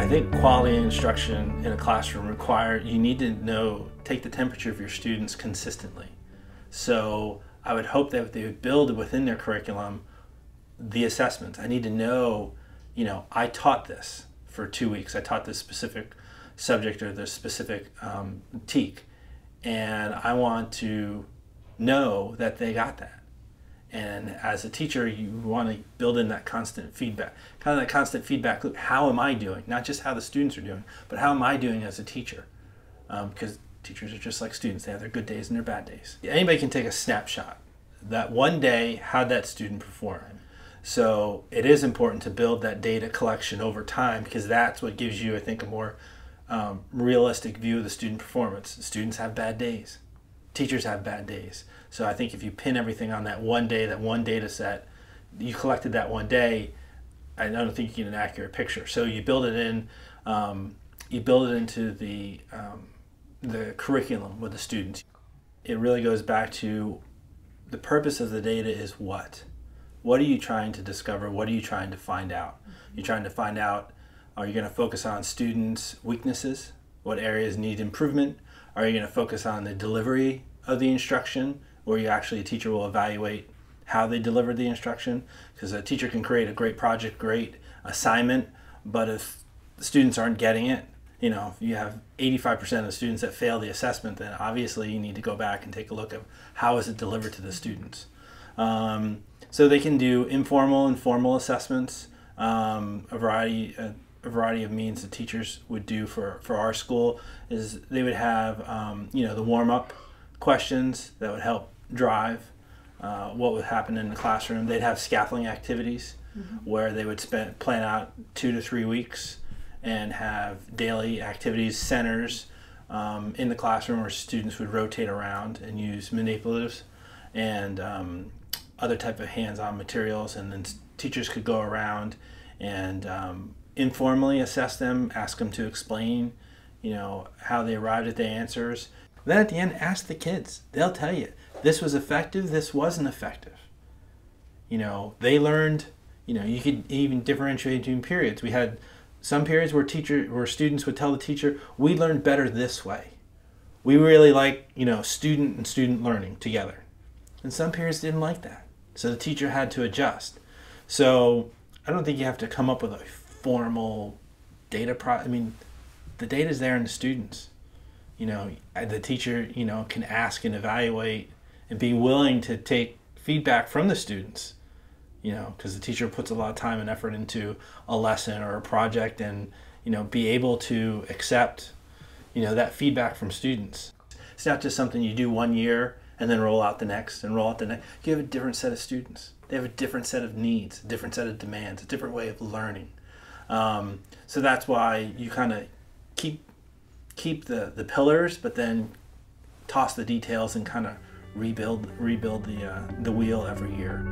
I think quality instruction in a classroom you need to take the temperature of your students consistently. So I would hope that they would build within their curriculum the assessments. I need to know, I taught this for 2 weeks. I taught this specific subject or this specific TEK, and I want to know that they got that. And as a teacher, you want to build in that constant feedback, kind of that constant feedback loop. How am I doing? Not just how the students are doing, but how am I doing as a teacher? Because teachers are just like students. They have their good days and their bad days. Anybody can take a snapshot. That one day, how'd that student perform? So it is important to build that data collection over time, because that's what gives you, I think, a more realistic view of the student performance. Students have bad days. Teachers have bad days. So I think if you pin everything on that one day, that one data set, you collected that one day, I don't think you get an accurate picture. So you build it in, you build it into the curriculum with the students. It really goes back to the purpose of the data is what? What are you trying to discover? What are you trying to find out? You're trying to find out, are you going to focus on students' weaknesses? What areas need improvement? Are you going to focus on the delivery of the instruction, where you actually, a teacher will evaluate how they delivered the instruction? Because a teacher can create a great project, great assignment, but if the students aren't getting it, if you have 85% of the students that fail the assessment, then obviously you need to go back and take a look at how is it delivered to the students. So they can do informal and formal assessments, a variety of means that teachers would do for our school is they would have the warm-up questions that would help drive what would happen in the classroom. They'd have scaffolding activities where they would plan out 2 to 3 weeks and have daily activities centers in the classroom where students would rotate around and use manipulatives and other type of hands-on materials, and then teachers could go around and informally assess them, ask them to explain how they arrived at the answers. Then at the end, ask the kids. They'll tell you, this was effective, this wasn't effective. They learned, you could even differentiate between periods. We had some periods where students would tell the teacher, we learned better this way. We really like, student and student learning together. And some periods didn't like that. So the teacher had to adjust. So I don't think you have to come up with a formal data the data's there in the students. The teacher, can ask and evaluate and be willing to take feedback from the students, because the teacher puts a lot of time and effort into a lesson or a project, and, be able to accept, that feedback from students. It's not just something you do 1 year and then roll out the next and roll out the next. You have a different set of students. They have a different set of needs, a different set of demands, a different way of learning. So that's why you kind of keep the pillars, but then toss the details and kind of rebuild the wheel every year.